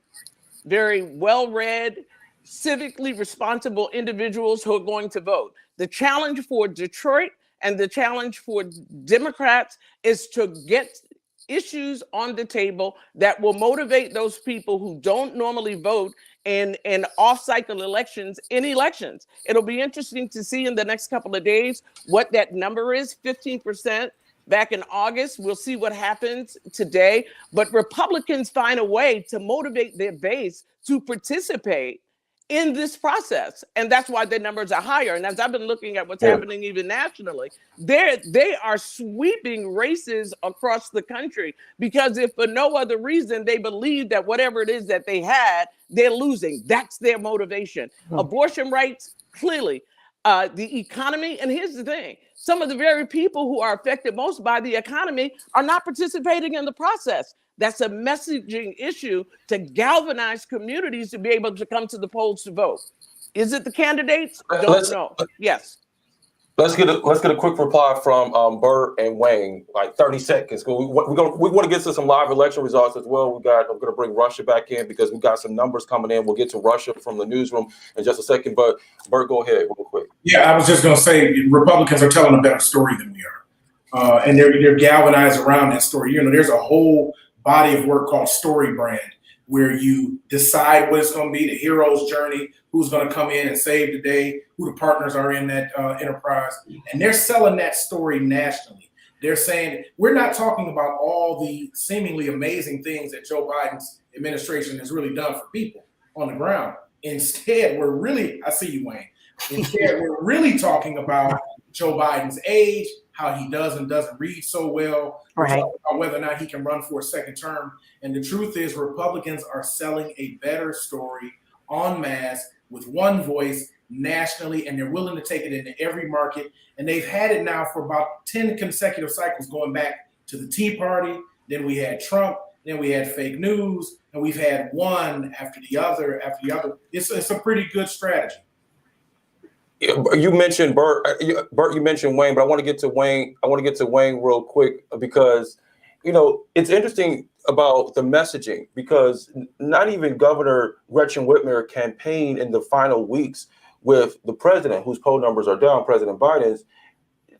very well-read, civically responsible individuals who are going to vote. The challenge for Detroit and the challenge for Democrats is to get issues on the table that will motivate those people who don't normally vote in off-cycle elections in elections. It'll be interesting to see in the next couple of days what that number is, 15%. Back in August, we'll see what happens today. But Republicans find a way to motivate their base to participate in this process. And that's why their numbers are higher. And as I've been looking at what's happening even nationally, they are sweeping races across the country because if for no other reason, they believe that whatever it is that they had, they're losing. That's their motivation. Abortion rights, clearly. The economy, and here's the thing, some of the very people who are affected most by the economy are not participating in the process. That's a messaging issue to galvanize communities to be able to come to the polls to vote. Is it the candidates? Don't know. Yes. Let's get a quick reply from Bert and Wayne, like 30 seconds. We want to get to some live election results as well. I'm going to bring Russia back in because we got some numbers coming in. We'll get to Russia from the newsroom in just a second. But Bert, go ahead real quick. Yeah, I was just going to say Republicans are telling a better story than we are, and they're galvanized around that story. There's a whole body of work called Story Brand, where you decide what it's going to be, the hero's journey, who's going to come in and save the day, who the partners are in that enterprise. And they're selling that story nationally. They're saying, we're not talking about all the seemingly amazing things that Joe Biden's administration has really done for people on the ground. Instead, I see you, Wayne. Instead, we're really talking about Joe Biden's age, how he does and doesn't read so well, right, about whether or not he can run for a second term. And the truth is Republicans are selling a better story en masse with one voice nationally, and they're willing to take it into every market. And they've had it now for about 10 consecutive cycles, going back to the Tea Party. Then we had Trump. Then we had fake news. And we've had one after the other after the other. It's a pretty good strategy. You mentioned Bert. You mentioned Wayne, but I want to get to Wayne. I want to get to Wayne real quick because, it's interesting about the messaging because not even Governor Gretchen Whitmer campaigned in the final weeks with the president, whose poll numbers are down, President Biden's.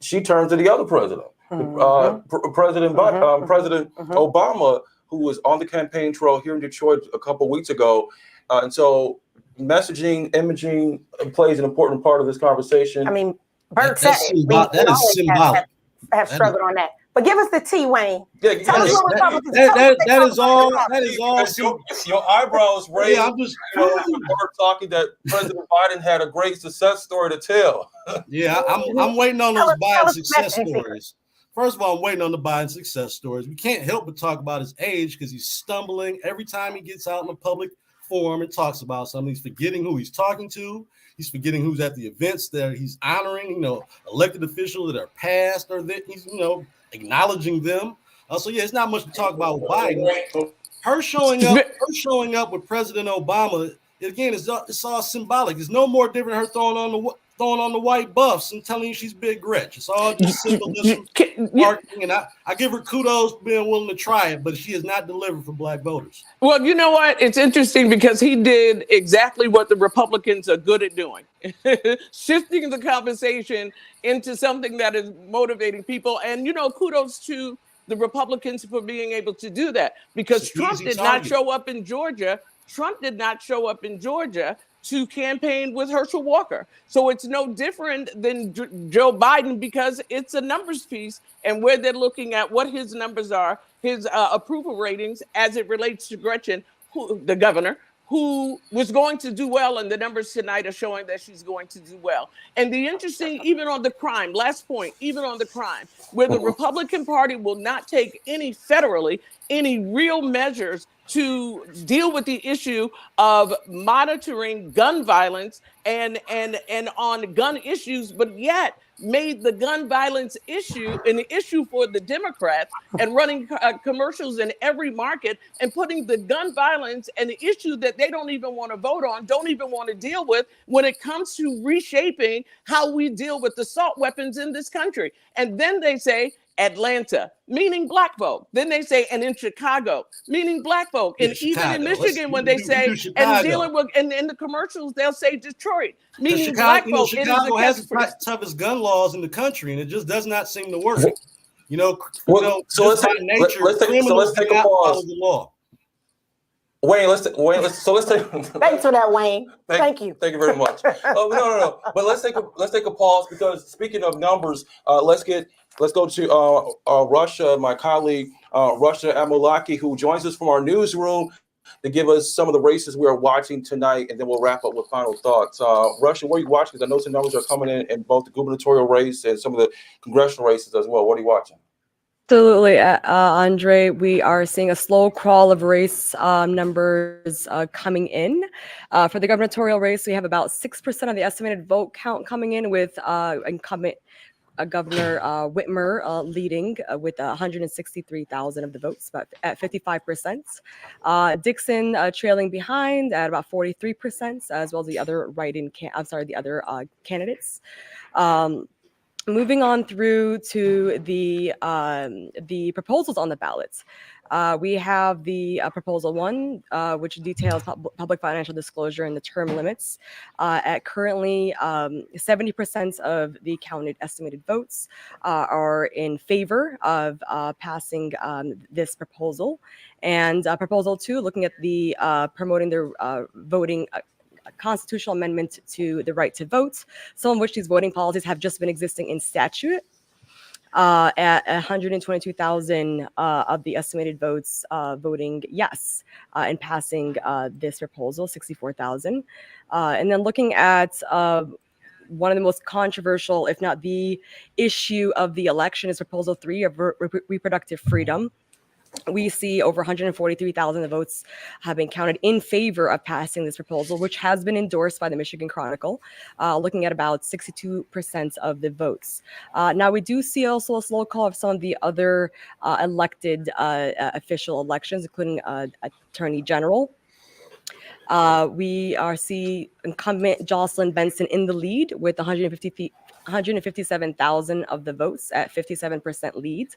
She turned to the other president, President Obama, who was on the campaign trail here in Detroit a couple of weeks ago, and so. Messaging, imaging plays an important part of this conversation. I mean, Bert said it. That is symbolic. Have struggled on that. But give us the tea, Wayne. Yeah, that is all. That is all. Your eyebrows raised. Yeah, I'm just talking that President Biden had a great success story to tell. Yeah, I'm waiting on those Biden success stories. First of all, I'm waiting on the Biden success stories. We can't help but talk about his age because he's stumbling every time he gets out in the public forum and talks about something. He's forgetting who he's talking to. He's forgetting who's at the events that he's honoring, elected officials that are past or that he's, acknowledging them. So yeah, it's not much to talk about with Biden. Her showing up with President Obama, again, it's all symbolic. It's no more different her throwing on the white buffs and telling you she's Big Gretch. It's all just symbolism, marketing, and I give her kudos for being willing to try it, but she has not delivered for Black voters. Well, you know what? It's interesting because he did exactly what the Republicans are good at doing, shifting the conversation into something that is motivating people. And, kudos to the Republicans for being able to do that because Trump did not show up in Georgia. Trump did not show up in Georgia to campaign with Herschel Walker. So it's no different than Joe Biden because it's a numbers piece and where they're looking at what his numbers are, his approval ratings as it relates to Gretchen, the governor, who was going to do well, and the numbers tonight are showing that she's going to do well. And the interesting, even on the crime, last point, even on the crime, where the Republican Party will not take any federally, any real measures to deal with the issue of monitoring gun violence and on gun issues, but yet made the gun violence issue an issue for the Democrats and running commercials in every market and putting the gun violence and the issue that they don't even want to vote on, don't even want to deal with when it comes to reshaping how we deal with assault weapons in this country. And then they say Atlanta, meaning black folk. Then they say, and in Chicago, meaning black folk. And even in Michigan, when they say, and dealing with, and in the commercials, they'll say Detroit, meaning black folk. Chicago has the toughest gun laws in the country, and it just does not seem to work. So let's take a pause. The law. Wayne, let's take. Thanks for that, Wayne. Thank you. Thank you very much. No. But let's take a pause, because speaking of numbers, let's go to Russia. My colleague Russia Amulaki, who joins us from our newsroom to give us some of the races we are watching tonight, and then we'll wrap up with final thoughts. Russia, what are you watching? Because I know some numbers are coming in both the gubernatorial race and some of the congressional races as well. What are you watching? Absolutely, Andre. We are seeing a slow crawl of race numbers coming in. For the gubernatorial race, we have about 6% of the estimated vote count coming in, with incumbent Governor Whitmer leading with 163,000 of the votes, about at 55%. Dixon trailing behind at about 43%, as well as the other candidates. Moving on through to the proposals on the ballots. We have the proposal 1, which details public financial disclosure and the term limits. At currently, 70% of the counted estimated votes are in favor of passing this proposal. And proposal 2, looking at the promoting the voting constitutional amendment to the right to vote, some of which these voting policies have just been existing in statute. At 122,000 of the estimated votes voting yes and passing this proposal, 64,000. And then looking at one of the most controversial, if not the issue of the election, is proposal 3 of reproductive freedom. We see over 143,000 of votes have been counted in favor of passing this proposal, which has been endorsed by the Michigan Chronicle, looking at about 62% of the votes. Now, we do see also a slow call of some of the other elected official elections, including Attorney General. We see incumbent Jocelyn Benson in the lead with 157,000 of the votes at 57% lead,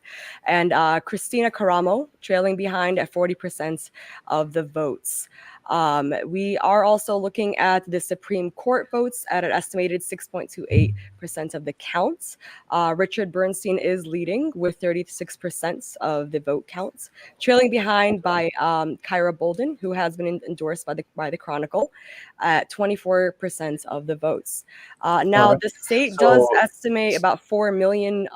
and Christina Caramo trailing behind at 40% of the votes. We are also looking at the Supreme Court votes at an estimated 6.28% of the counts. Richard Bernstein is leading with 36% of the vote counts, trailing behind by Kyra Bolden, who has been endorsed by the Chronicle, at 24% of the votes. Now, the state does estimate about 4 million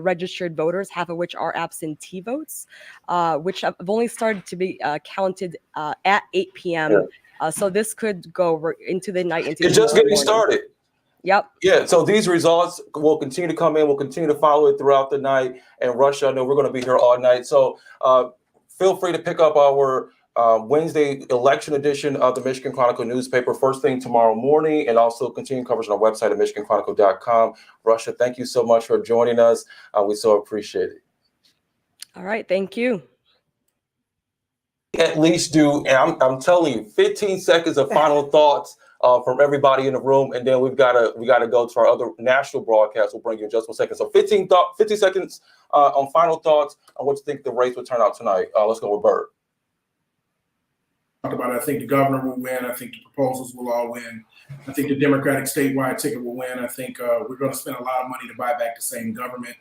registered voters, half of which are absentee votes, which have only started to be counted at 8 p.m. So this could go into the night. It's just getting started. Yep. Yeah. So these results will continue to come in. We'll continue to follow it throughout the night. And Russia, I know we're going to be here all night. So feel free to pick up our Wednesday election edition of the Michigan Chronicle newspaper first thing tomorrow morning, and also continue coverage on our website at michiganchronicle.com. Russia, thank you so much for joining us. We so appreciate it. All right. Thank you. At least do, and I'm telling you, 15 seconds of final thoughts from everybody in the room, and then we got to go to our other national broadcast. We'll bring you in just 1 second. So 50 seconds on final thoughts on what you think the race will turn out tonight. Let's go with Bert. About it. I think the governor will win. I think the proposals will all win. I think the Democratic statewide ticket will win. I think we're going to spend a lot of money to buy back the same government.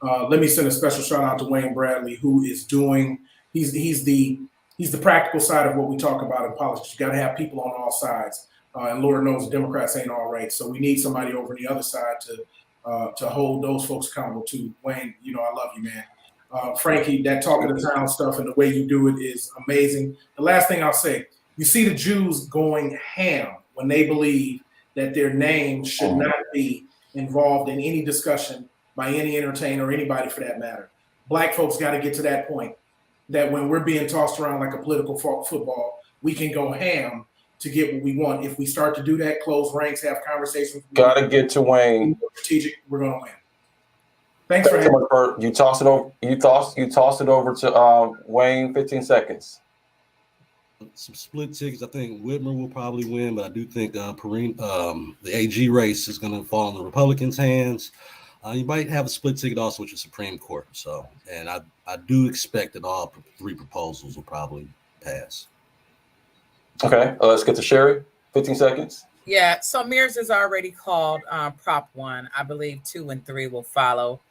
Let me send a special shout out to Wayne Bradley, who is doing. He's the practical side of what we talk about in politics. You got to have people on all sides, and Lord knows the Democrats ain't all right. So we need somebody over on the other side to hold those folks accountable too. Wayne, you know I love you, man. Frankie, that talking to town stuff and the way you do it is amazing. The last thing I'll say, You see the Jews going ham when they believe that their name should not be involved in any discussion by any entertainer or anybody for that matter. Black folks got to get to that point that when we're being tossed around like a political football, we can go ham to get what we want. If we start to do that, close ranks, have conversations. Got to get to Wayne. Strategic, we're going to win. Thanks for having me. Bert. You toss it over. You toss it over to Wayne. 15 seconds. Some split tickets. I think Whitmer will probably win, but I do think the AG race is going to fall in the Republicans' hands. You might have a split ticket also with the Supreme Court. So, and I do expect that all three proposals will probably pass. Okay, let's get to Sherry. 15 seconds. Yeah, so Mears has already called Prop 1. I believe 2 and 3 will follow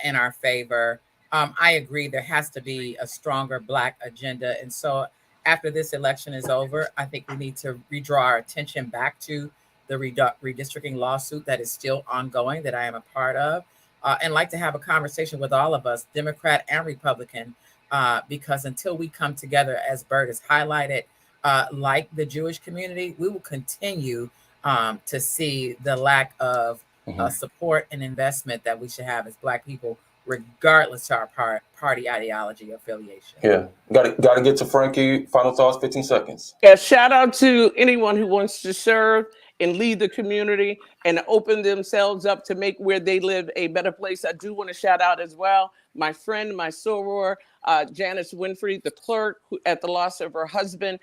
in our favor. I agree there has to be a stronger Black agenda. And so after this election is over, I think we need to redraw our attention back to the redistricting lawsuit that is still ongoing, that I am a part of, and like to have a conversation with all of us, Democrat and Republican, because until we come together, as Bert has highlighted, like the Jewish community, we will continue to see the lack of support and investment that we should have as Black people, regardless to our party ideology affiliation. Yeah, got to get to Frankie. Final thoughts, 15 seconds. Yeah, shout out to anyone who wants to serve and lead the community and open themselves up to make where they live a better place. I do want to shout out as well my friend, my soror, Janice Winfrey, the clerk, who, at the loss of her husband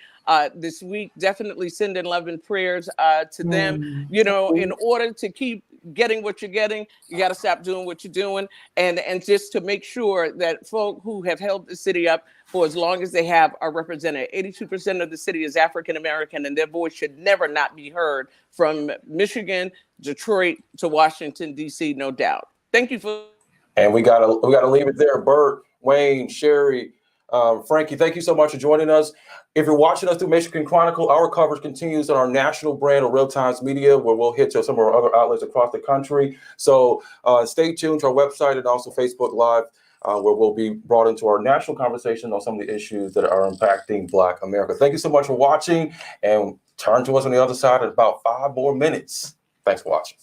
this week. Definitely sending love and prayers to them. You know, in order to keep getting what you're getting, you got to stop doing what you're doing, and just to make sure that folk who have held the city up for as long as they have are represented. 82% of the city is African American, and their voice should never not be heard, from Michigan, Detroit to Washington, D.C., no doubt. Thank you for. And we gotta leave it there. Bert, Wayne, Sherry, Frankie, thank you so much for joining us. If you're watching us through Michigan Chronicle, our coverage continues on our national brand of Real Times Media, where we'll hit to some of our other outlets across the country. So stay tuned to our website and also Facebook Live, where we'll be brought into our national conversation on some of the issues that are impacting Black America. Thank you so much for watching, and turn to us on the other side in about 5 more minutes. Thanks for watching.